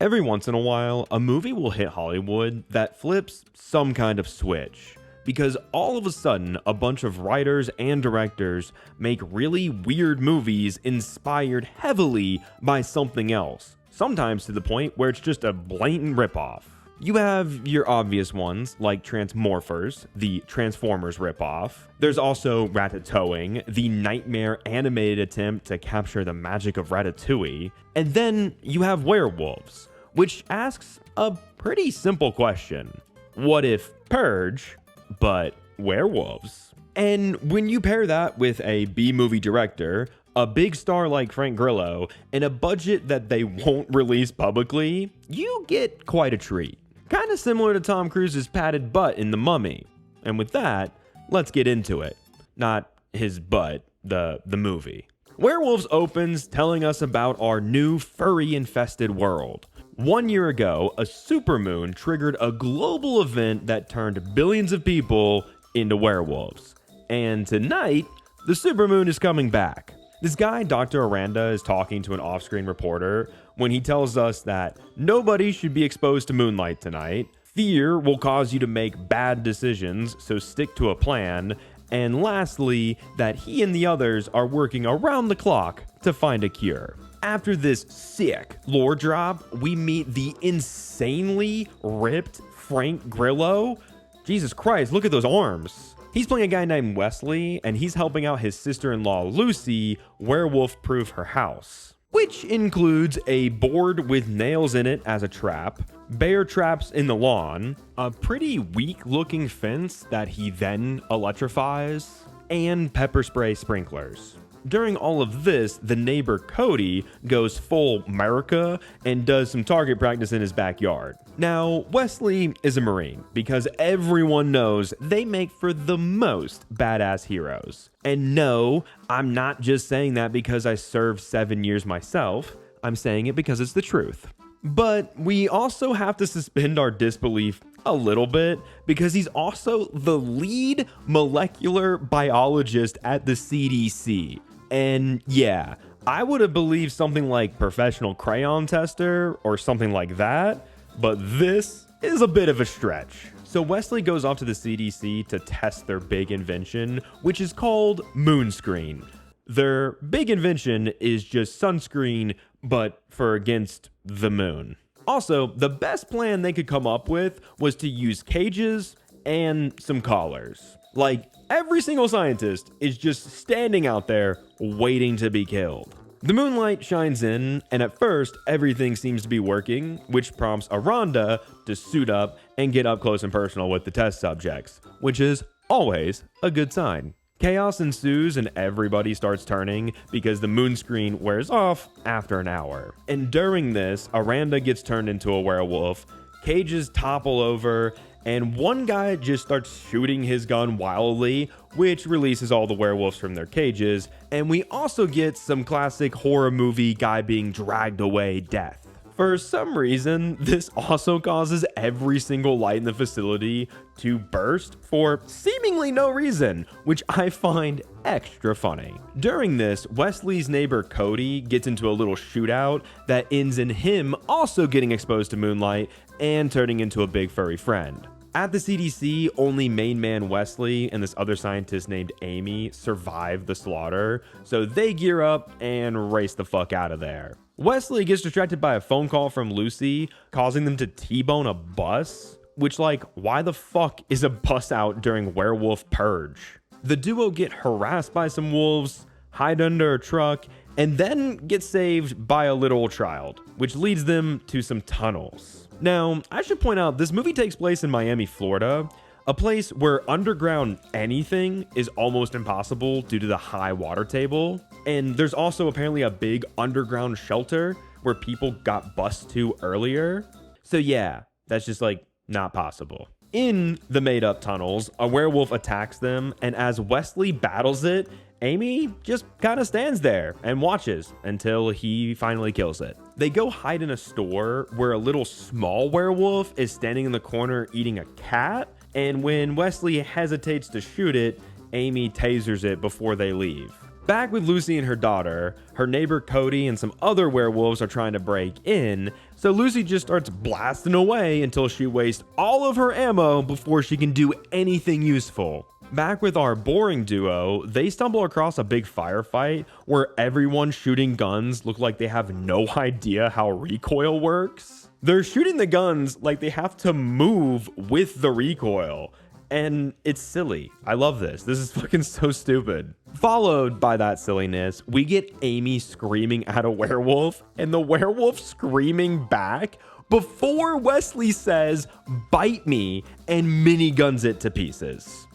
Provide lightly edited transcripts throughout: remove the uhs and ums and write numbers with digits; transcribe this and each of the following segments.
Every once in a while, a movie will hit Hollywood that flips some kind of switch. Because all of a sudden, a bunch of writers and directors make really weird movies inspired heavily by something else. Sometimes to the point where it's just a blatant ripoff. You have your obvious ones, like Transmorphers, the Transformers ripoff. There's also Ratatouille, the nightmare animated attempt to capture the magic of Ratatouille. And then you have Werewolves, which asks a pretty simple question. What if Purge, but werewolves? And when you pair that with a B-movie director, a big star like Frank Grillo, and a budget that they won't release publicly, you get quite a treat. Kind of similar to Tom Cruise's padded butt in The Mummy. And with that, let's get into it. Not his butt, the movie. Werewolves opens telling us about our new furry-infested world. 1 year ago, a supermoon triggered a global event that turned billions of people into werewolves. And tonight, the supermoon is coming back. This guy, Dr. Aranda, is talking to an off-screen reporter when he tells us that nobody should be exposed to moonlight tonight. Fear will cause you to make bad decisions, so stick to a plan. And lastly, that he and the others are working around the clock to find a cure. After this sick lore drop, we meet the insanely ripped Frank Grillo. Jesus Christ, look at those arms. He's playing a guy named Wesley, and he's helping out his sister-in-law Lucy werewolf-proof her house, which includes a board with nails in it as a trap, bear traps in the lawn, a pretty weak-looking fence that he then electrifies, and pepper spray sprinklers. During all of this, the neighbor Cody goes full America and does some target practice in his backyard. Now, Wesley is a Marine because everyone knows they make for the most badass heroes. And no, I'm not just saying that because I served 7 years myself. I'm saying it because it's the truth. But we also have to suspend our disbelief a little bit because he's also the lead molecular biologist at the CDC. And yeah, I would have believed something like professional crayon tester or something like that, but this is a bit of a stretch. So Wesley goes off to the CDC to test their big invention, which is called Moonscreen. Their big invention is just sunscreen, but for against the moon. Also, the best plan they could come up with was to use cages and some collars. Like, every single scientist is just standing out there waiting to be killed. The moonlight shines in, and at first, everything seems to be working, which prompts Aranda to suit up and get up close and personal with the test subjects, which is always a good sign. Chaos ensues and everybody starts turning because the moon screen wears off after an hour. And during this, Aranda gets turned into a werewolf, cages topple over, and one guy just starts shooting his gun wildly, which releases all the werewolves from their cages, and we also get some classic horror movie guy being dragged away death. For some reason, this also causes every single light in the facility to burst for seemingly no reason, which I find extra funny. During this, Wesley's neighbor Cody gets into a little shootout that ends in him also getting exposed to moonlight and turning into a big furry friend. At the CDC, only main man Wesley and this other scientist named Amy survive the slaughter, so they gear up and race the fuck out of there. Wesley gets distracted by a phone call from Lucy, causing them to T-bone a bus, which, like, why the fuck is a bus out during Werewolf Purge? The duo get harassed by some wolves, hide under a truck, and then get saved by a literal child, which leads them to some tunnels. Now, I should point out, this movie takes place in Miami, Florida, a place where underground anything is almost impossible due to the high water table. And there's also apparently a big underground shelter where people got bused to earlier. So yeah, that's just like not possible. In the made up tunnels, a werewolf attacks them, and as Wesley battles it, Amy just kind of stands there and watches until he finally kills it. They go hide in a store where a little small werewolf is standing in the corner eating a cat, and when Wesley hesitates to shoot it, Amy tasers it before they leave. Back with Lucy and her daughter, her neighbor Cody and some other werewolves are trying to break in, So Lucy just starts blasting away until she wastes all of her ammo before she can do anything useful. Back with our boring duo, they stumble across a big firefight where everyone shooting guns look like they have no idea how recoil works. They're shooting the guns like they have to move with the recoil. And it's silly. I love this. This is fucking so stupid. Followed by that silliness, we get Amy screaming at a werewolf and the werewolf screaming back before Wesley says, "Bite me," and miniguns it to pieces.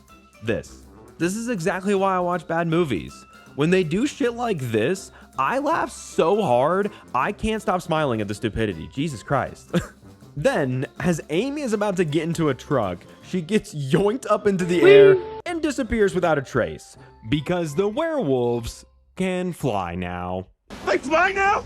This is exactly why I watch bad movies. When they do shit like this, I laugh so hard, I can't stop smiling at the stupidity. Jesus Christ. Then, as Amy is about to get into a truck, she gets yoinked up into the air and disappears without a trace. Because the werewolves can fly now. They fly now?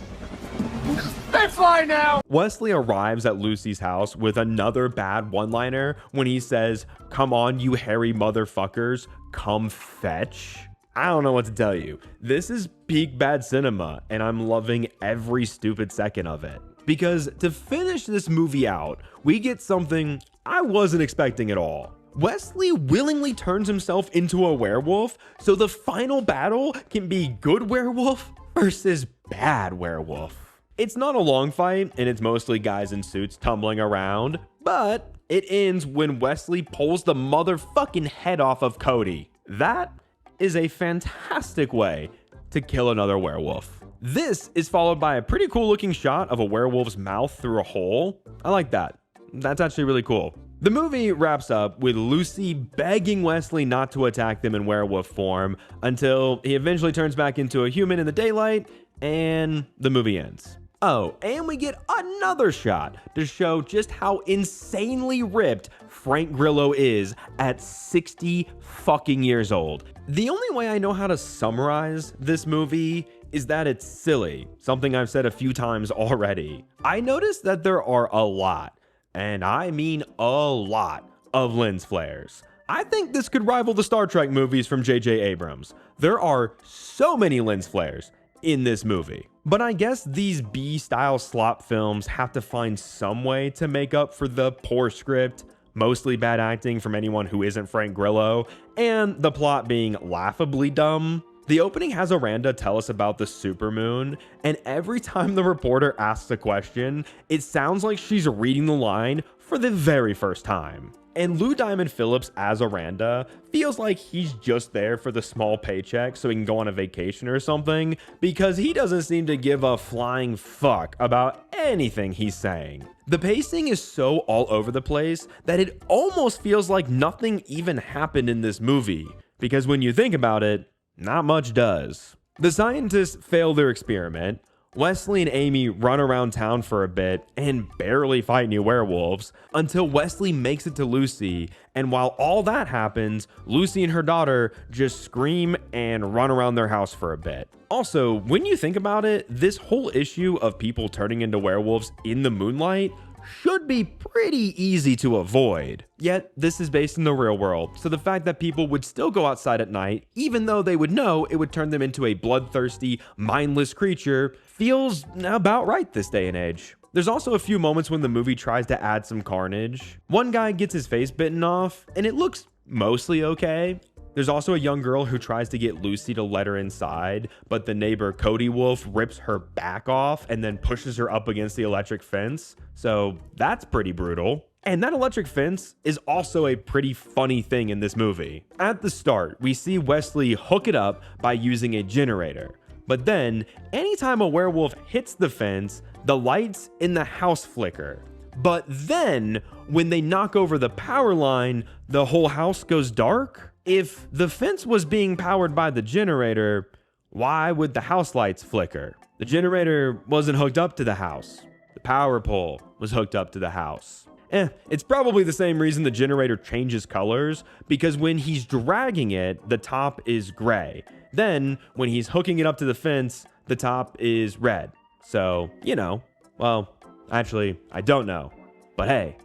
They fly now! Wesley arrives at Lucy's house with another bad one-liner when he says, "Come on, you hairy motherfuckers, come fetch." I don't know what to tell you. This is peak bad cinema, and I'm loving every stupid second of it. Because to finish this movie out, we get something I wasn't expecting at all. Wesley willingly turns himself into a werewolf, so the final battle can be good werewolf versus bad werewolf. It's not a long fight, and it's mostly guys in suits tumbling around, but it ends when Wesley pulls the motherfucking head off of Cody. That is a fantastic way to kill another werewolf. This is followed by a pretty cool looking shot of a werewolf's mouth through a hole. I like that. That's actually really cool. The movie wraps up with Lucy begging Wesley not to attack them in werewolf form until he eventually turns back into a human in the daylight, and the movie ends. Oh, and we get another shot to show just how insanely ripped Frank Grillo is at 60 fucking years old. The only way I know how to summarize this movie is that it's silly, something I've said a few times already. I noticed that there are a lot, and I mean a lot, of lens flares. I think this could rival the Star Trek movies from J.J. Abrams. There are so many lens flares in this movie. But I guess these B-style slop films have to find some way to make up for the poor script, mostly bad acting from anyone who isn't Frank Grillo, and the plot being laughably dumb. The opening has Aranda tell us about the supermoon, and every time the reporter asks a question, it sounds like she's reading the line for the very first time. And Lou Diamond Phillips as Aranda feels like he's just there for the small paycheck so he can go on a vacation or something, because he doesn't seem to give a flying fuck about anything he's saying. The pacing is so all over the place that it almost feels like nothing even happened in this movie, because when you think about it, not much does. The scientists fail their experiment. Wesley and Amy run around town for a bit and barely fight any werewolves until Wesley makes it to Lucy, and while all that happens, Lucy and her daughter just scream and run around their house for a bit. Also, when you think about it, this whole issue of people turning into werewolves in the moonlight should be pretty easy to avoid. Yet, this is based in the real world, so the fact that people would still go outside at night, even though they would know it would turn them into a bloodthirsty, mindless creature, feels about right this day and age. There's also a few moments when the movie tries to add some carnage. One guy gets his face bitten off, and it looks mostly okay. There's also a young girl who tries to get Lucy to let her inside, but the neighbor Cody Wolf rips her back off and then pushes her up against the electric fence. So that's pretty brutal. And that electric fence is also a pretty funny thing in this movie. At the start, we see Wesley hook it up by using a generator. But then, anytime a werewolf hits the fence, the lights in the house flicker. But then, when they knock over the power line, the whole house goes dark. If the fence was being powered by the generator, why would the house lights flicker? The generator wasn't hooked up to the house. The power pole was hooked up to the house. It's probably the same reason the generator changes colors, because when he's dragging it, the top is gray. Then, when he's hooking it up to the fence, the top is red. So, you know, well, actually, I don't know. But hey,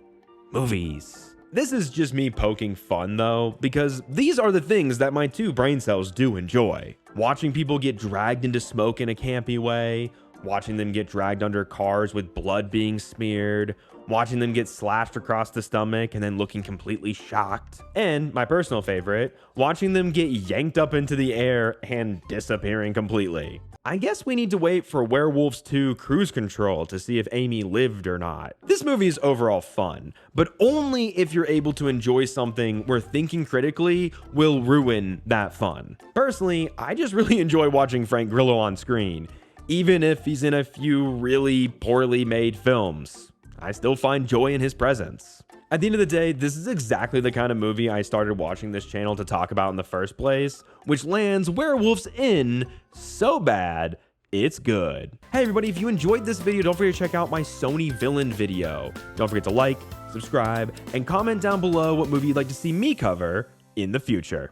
movies. This is just me poking fun though, because these are the things that my two brain cells do enjoy. Watching people get dragged into smoke in a campy way, watching them get dragged under cars with blood being smeared, watching them get slashed across the stomach and then looking completely shocked, and my personal favorite, watching them get yanked up into the air and disappearing completely. I guess we need to wait for Werewolves 2 Cruise Control to see if Amy lived or not. This movie is overall fun, but only if you're able to enjoy something where thinking critically will ruin that fun. Personally, I just really enjoy watching Frank Grillo on screen, even if he's in a few really poorly made films. I still find joy in his presence. At the end of the day, this is exactly the kind of movie I started watching this channel to talk about in the first place, which lands Werewolves in so bad, it's good. Hey everybody, if you enjoyed this video, don't forget to check out my Sony villain video. Don't forget to like, subscribe, and comment down below what movie you'd like to see me cover in the future.